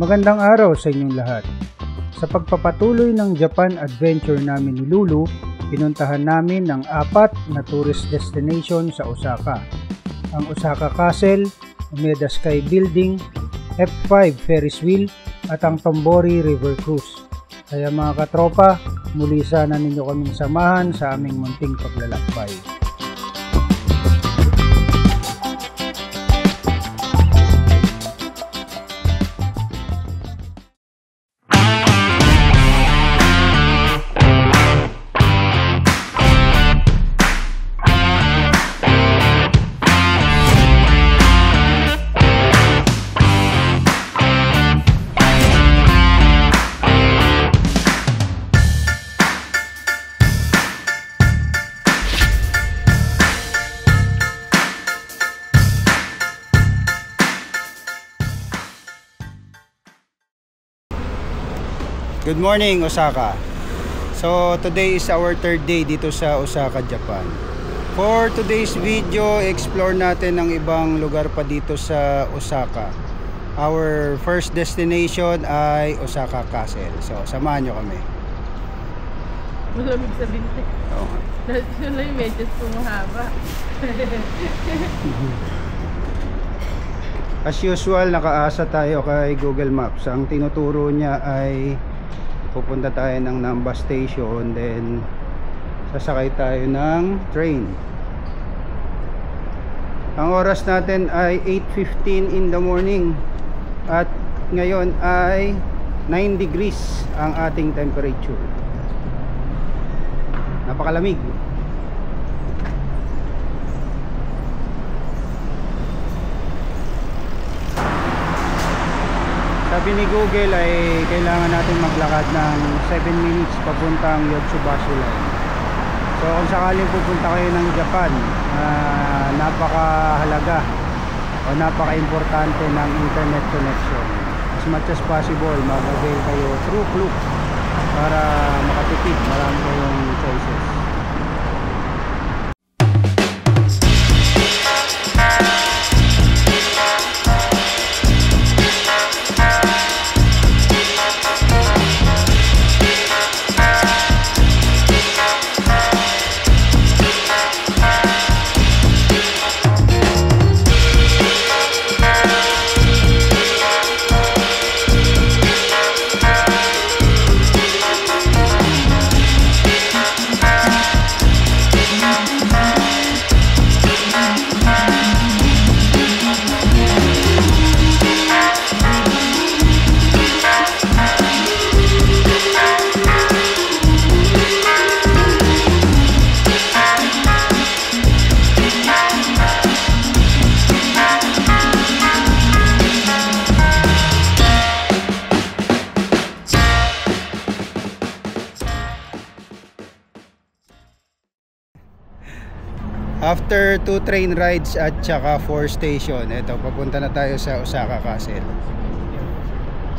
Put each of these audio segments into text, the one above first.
Magandang araw sa inyong lahat. Sa pagpapatuloy ng Japan adventure namin ni Lulu, pinuntahan namin ang 4 na tourist destination sa Osaka. Ang Osaka Castle, Umeda Sky Building, F5 Ferris Wheel, at ang Tombori River Cruise. Kaya mga katropa, muli sana ninyo kaming samahan sa aming munting paglalakbay. Good morning, Osaka. So today is our 3rd day dito sa Osaka, Japan. For today's video, explore natin ang ibang lugar pa dito sa Osaka. Our first destination ay Osaka Castle. So samahan nyo kami. Malamig sa binte. Oo. Dahil yung medyas pumahaba. As usual, nakaasa tayo kay Google Maps. Ang tinuturo niya ay pupunta tayo ng Namba Station, then sasakay tayo ng train. Ang oras natin ay 8:15 in the morning at ngayon ay 9 degrees ang ating temperature. Napakalamig. Sabi ni Google ay kailangan natin maglakad ng 7 minutes papuntang Yotsubashi Line. So kung sakaling pupunta kayo ng Japan, napakahalaga o napaka-importante ng internet connection. As much as possible, mag-avail kayo through Klook para makatipid. Marami kayong choices. After 2 train rides at saka 4 station, eto, papunta na tayo sa Osaka Castle.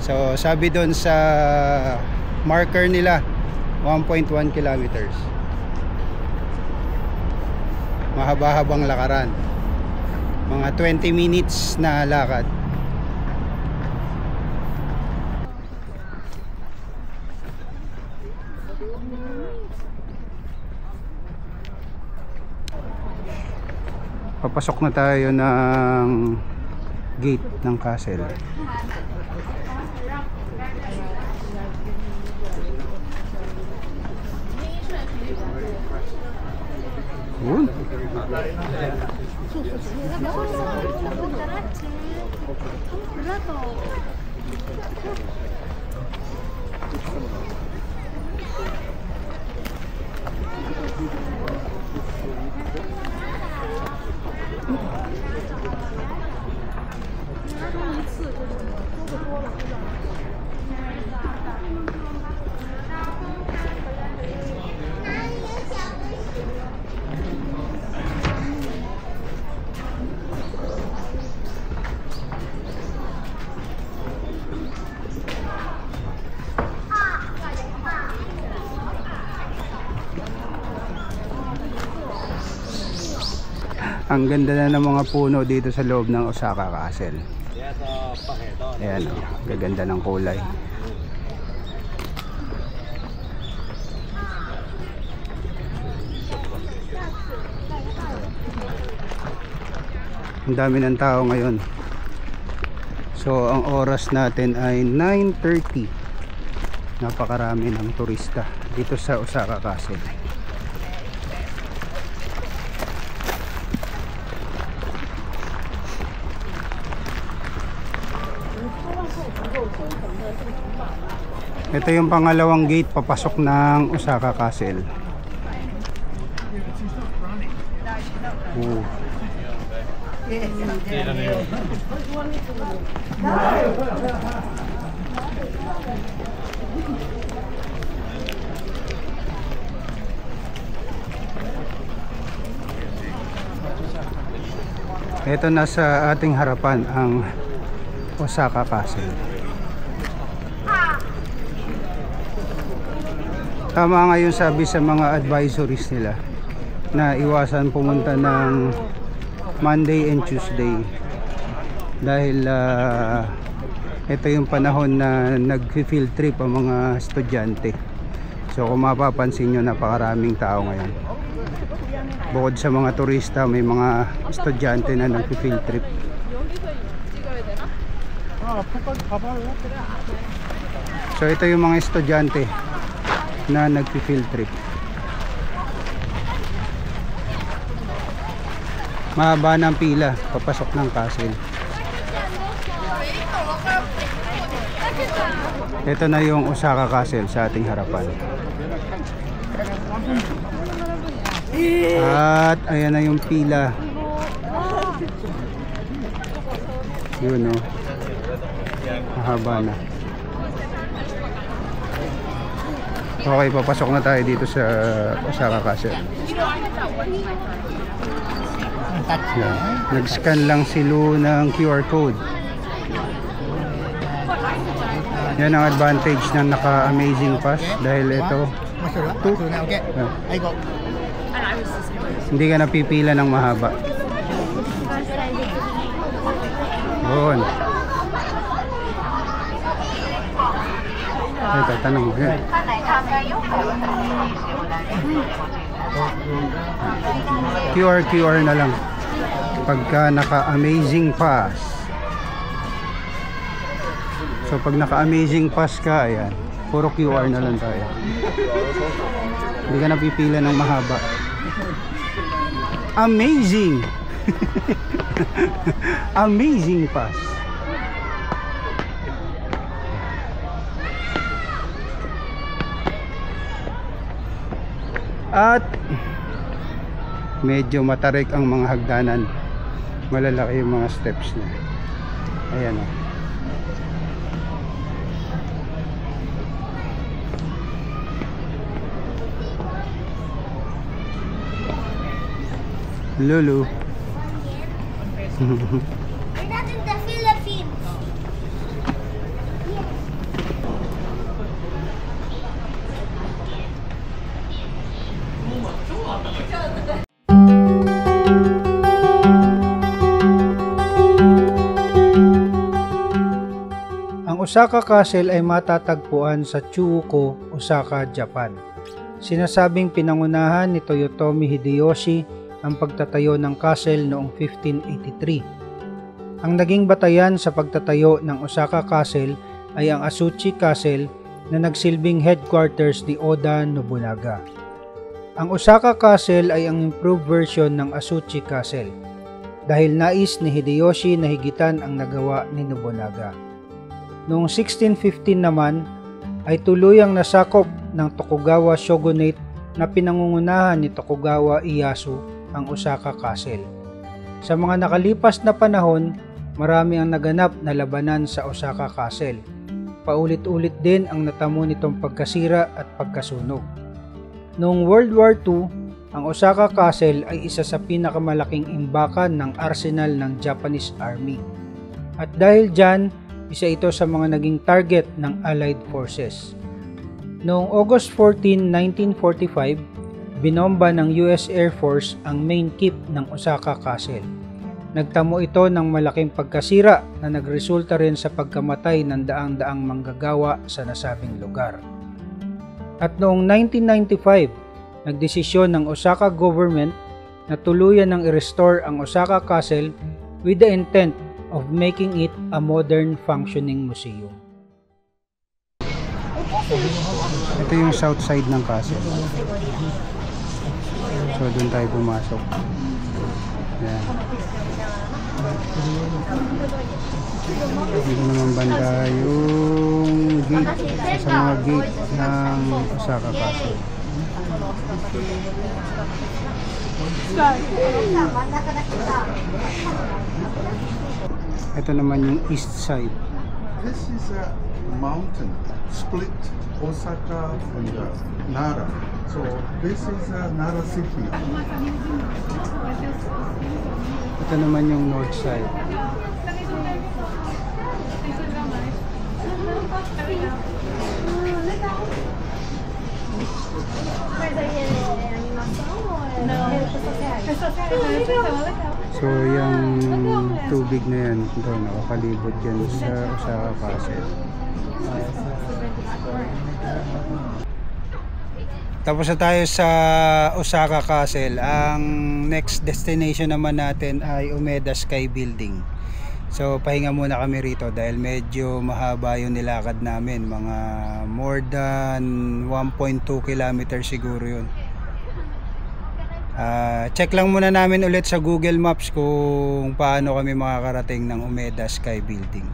So sabi doon sa marker nila 1.1 kilometers. Mahaba-habang lakaran, mga 20 minutes na lakad. Papasok na tayo ng gate ng castle. Ang ganda na ng mga puno dito sa loob ng Osaka Castle. Ayan o, gaganda ng kulay. Ang dami ng tao ngayon. So ang oras natin ay 9:30. Napakarami ng turista dito sa Osaka Castle. Ito yung pangalawang gate papasok ng Osaka Castle. Oh. Ito na sa ating harapan ang Osaka Castle. Tama nga yung sabi sa mga advisories nila na iwasan pumunta ng Monday and Tuesday dahil ito yung panahon na nag-field trip ang mga estudyante. So kung mapapansin nyo, napakaraming tao ngayon. Bukod sa mga turista, may mga estudyante na nag-field trip. So ito yung mga estudyante na nag-field trip. Mahaba ng pila papasok ng castle. Ito na yung Osaka Castle sa ating harapan. At ayan na yung pila. Yun o. Mahaba na. Okay, papasok na tayo dito sa Osaka Castle. Nag-scan lang si Lou ng QR code. Yan ang advantage ng naka-amazing pass dahil ito hindi ka napipila ng mahaba. Yun. Ay, tatanong mo yan. QR na lang pagka naka-amazing pass. So pag naka-amazing pass ka, ayan, puro QR na lang tayo. Hindi ka napipila ng mahaba. Amazing. Amazing pass. At medyo matarik ang mga hagdanan. Malalaki yung mga steps niya. Ayan o. Lulu. We're not in the Philippines. Ang Osaka Castle ay matatagpuan sa Chuuko, Osaka, Japan. Sinasabing pinangunahan ni Toyotomi Hideyoshi ang pagtatayo ng castle noong 1583. Ang naging batayan sa pagtatayo ng Osaka Castle ay ang Asuchi Castle na nagsilbing headquarters ni Oda Nobunaga. Ang Osaka Castle ay ang improved version ng Asuchi Castle dahil nais ni Hideyoshi na higitan ang nagawa ni Nobunaga. Noong 1615 naman ay tuluyang nasakop ng Tokugawa Shogunate na pinangungunahan ni Tokugawa Ieyasu ang Osaka Castle. Sa mga nakalipas na panahon, marami ang naganap na labanan sa Osaka Castle. Paulit-ulit din ang natamo nitong pagkasira at pagkasunog. Noong World War II, ang Osaka Castle ay isa sa pinakamalaking imbakan ng arsenal ng Japanese Army. At dahil dyan, isa ito sa mga naging target ng Allied Forces. Noong August 14, 1945, binomba ng US Air Force ang main keep ng Osaka Castle. Nagtamo ito ng malaking pagkasira na nagresulta rin sa pagkamatay ng daang-daang manggagawa sa nasabing lugar. At noong 1995, nagdesisyon ng Osaka government na tuluyan ng i-restore ang Osaka Castle with the intent of making it a modern functioning museum. Ito yung south side ng castle. So doon tayo pumasok. Ayan. Dito naman banda yung gate, sa mga gate ng Osaka Castle. Ito naman yung east side. This is a mountain split Osaka and Nara. So this is Nara city. Ito naman yung north side. So yung tubig na yan, ito nakakalibot yan sa Osaka Castle. Tapos na tayo sa Osaka Castle. Ang next destination naman natin ay Umeda Sky Building. So pahinga muna kami rito dahil medyo mahaba yung nilakad namin. Mga more than 1.2 kilometers siguro yun. Check lang muna namin ulit sa Google Maps kung paano kami makakarating ng Umeda Sky Building.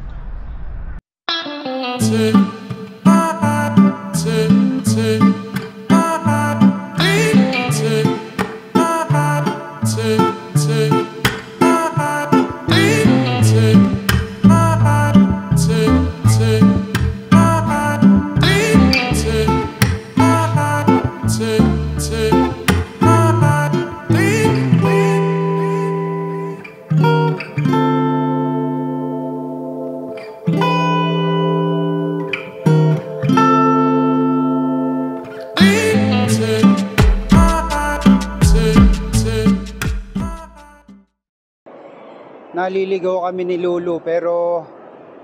Naliligaw kami ni Lulu pero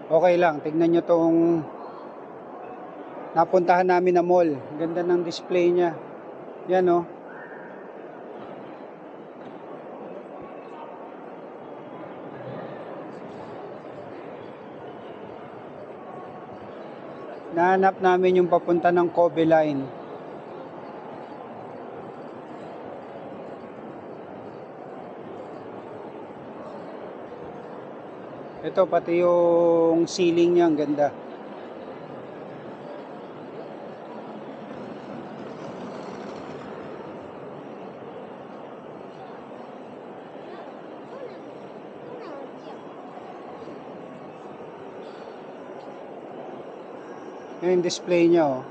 okay lang, tignan nyo tong napuntahan namin na mall. Ganda ng display niya. Yan oh. Nahanap namin yung papunta ng Kobe Line. Ito pati yung ceiling niya, ang ganda. Yung display niya oh.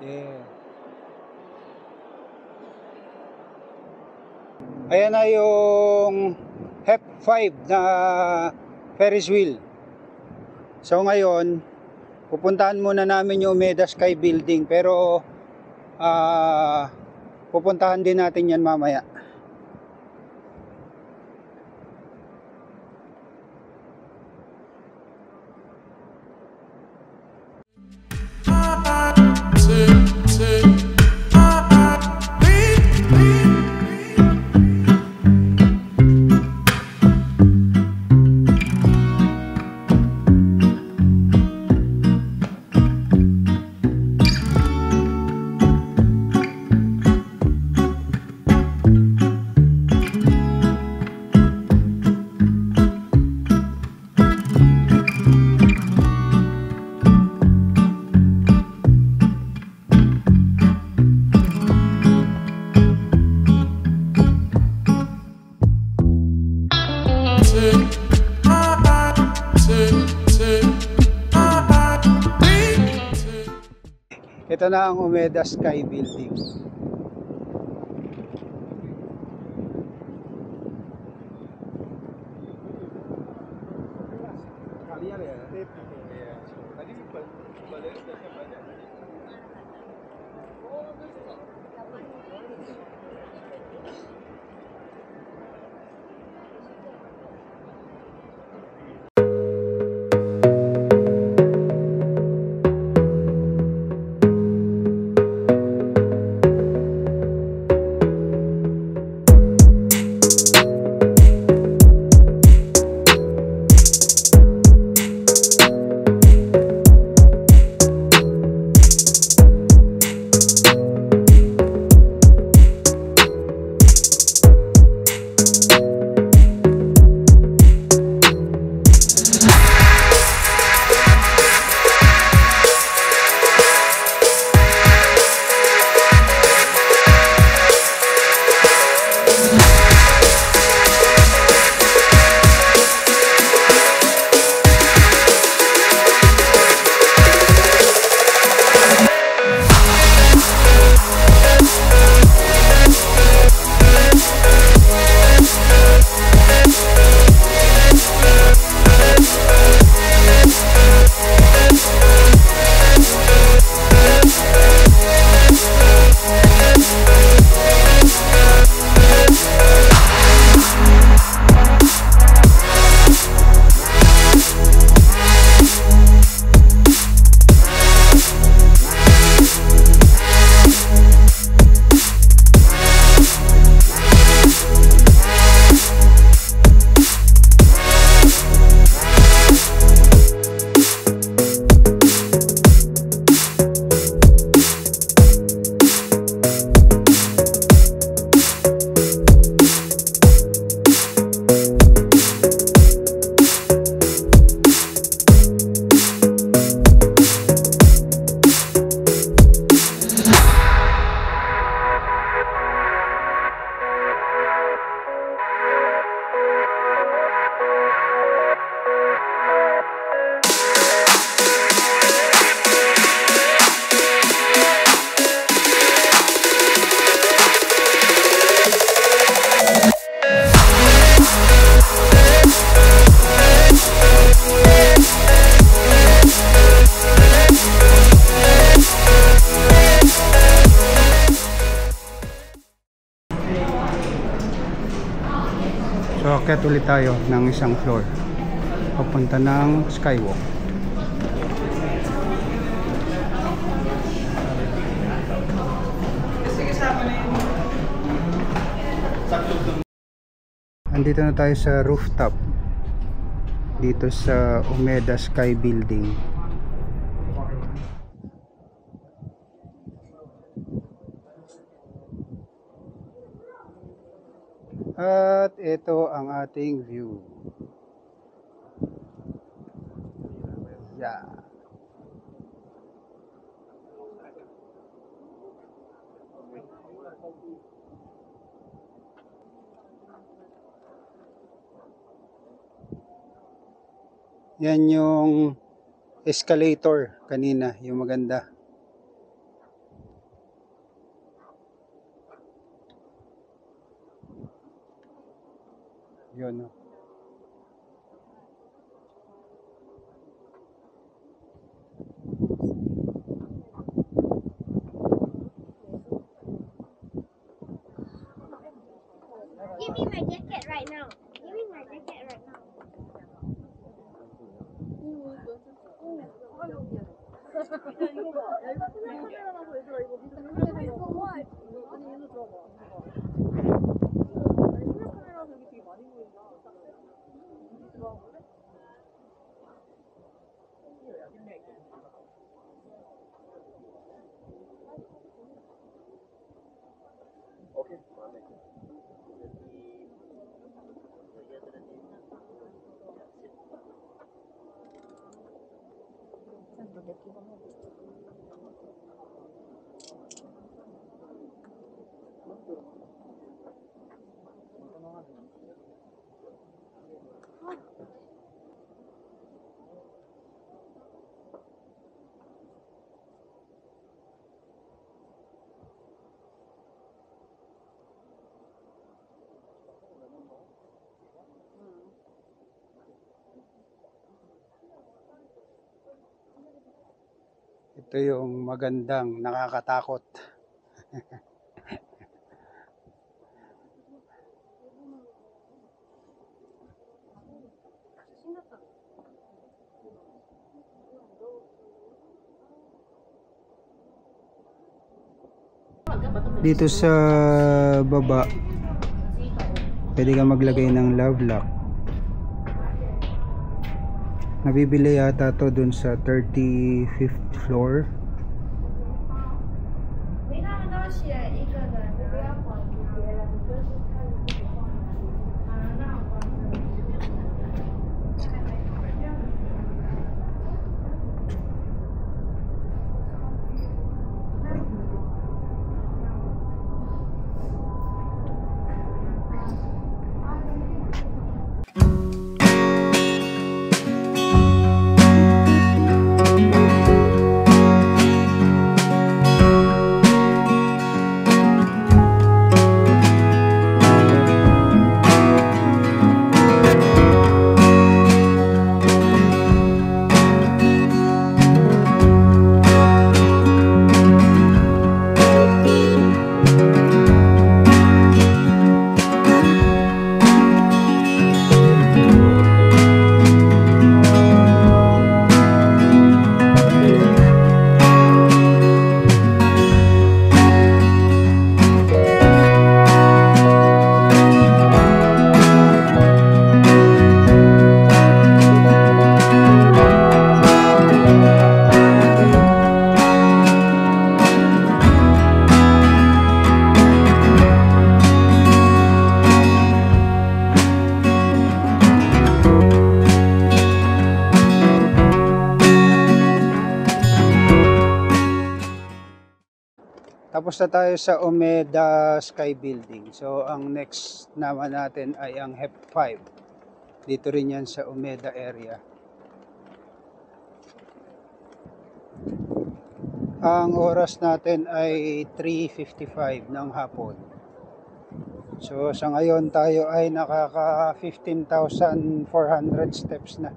Yeah. Ayan na yung HEP5 na Ferris wheel. So ngayon, pupuntahan muna namin yung Umeda Sky Building pero pupuntahan din natin yan mamaya. Ito na ang Umeda Sky Building. So akyat ulit tayo ng isang floor papunta ng skywalk. Andito na tayo sa rooftop dito sa Umeda Sky Building. At ito ang ating view. Yeah. Yan yung escalator kanina, yung maganda. Yun, no? Give me my jacket right now. Give me my jacket right now. Ito yung magandang nakakatakot. Dito sa baba, pwede ka maglagay ng love lock. Nabibili yata to dun sa 35th floor. Tapos na tayo sa Umeda Sky Building. So ang next naman natin ay ang HEP 5. Dito rin yan sa Umeda area. Ang oras natin ay 3:55 ng hapon. So sa ngayon tayo ay nakaka 15,400 steps na.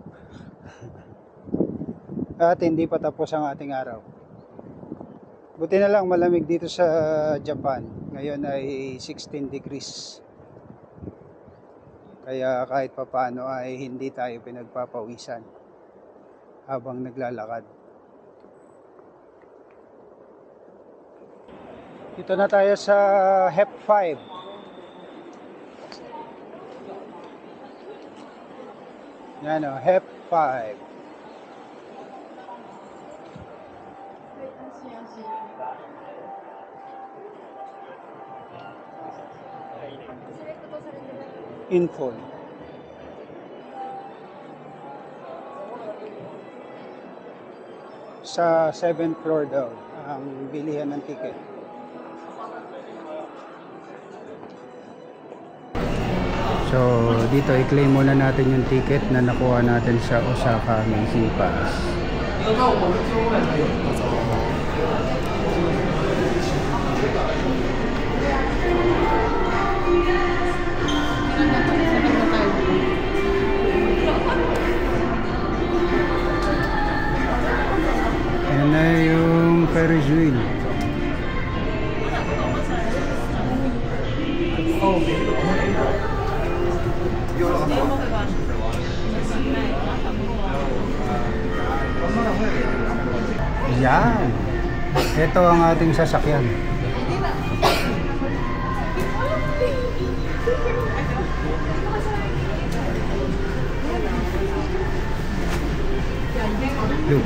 At hindi pa tapos ang ating araw. Buti na lang malamig dito sa Japan. Ngayon ay 16 degrees. Kaya kahit papaano ay hindi tayo pinagpapawisan habang naglalakad. Dito na tayo sa HEP 5. Yan o, HEP 5. Info. Sa 7th floor daw ang bilihan ng ticket. So dito i-claim muna natin yung ticket na nakuha natin sa Osaka Amazing Pass. Ayan na yung Ferris wheel. Yan. Ito ang ating sasakyan. Look.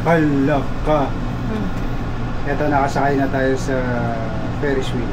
Halaka. Ito, nakasakay na tayo sa Ferris wheel.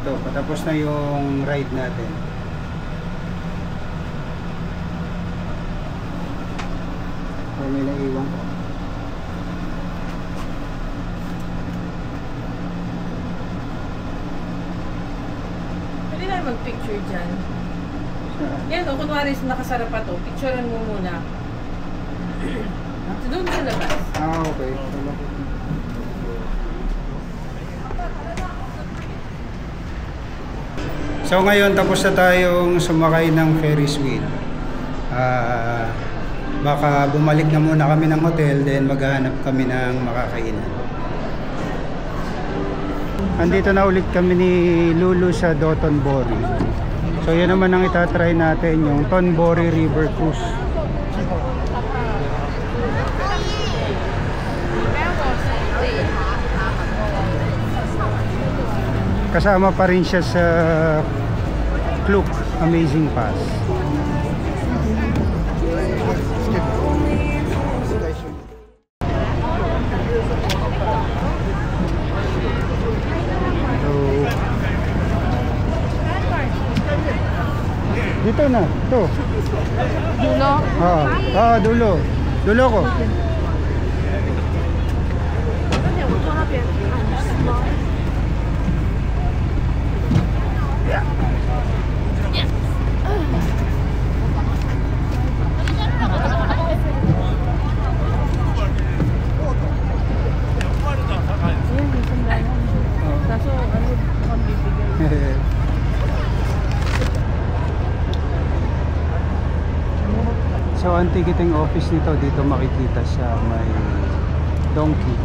Ito, patapos na yung ride natin. O, may naiwan ko. Pwede na mag-picture dyan. Yan o, kunwari nakasarap pa to, picturean mo muna. Doon sa labas. Ah, okay. So ngayon tapos na tayong sumakay ng Ferris wheel. Baka bumalik na muna kami ng hotel, then maghahanap kami ng makakainan. Andito na ulit kami ni Lulu sa Dotonbori. So yan naman ang itatry natin, yung Tonbori River Cruise. Kasama pa rin siya sa Klook Amazing Pass. Dito na, ito. Dulo? Dulo. Dulo ko. Kaso ano kang bibigay? So ang ticketing office nito dito makikita sa may donkey.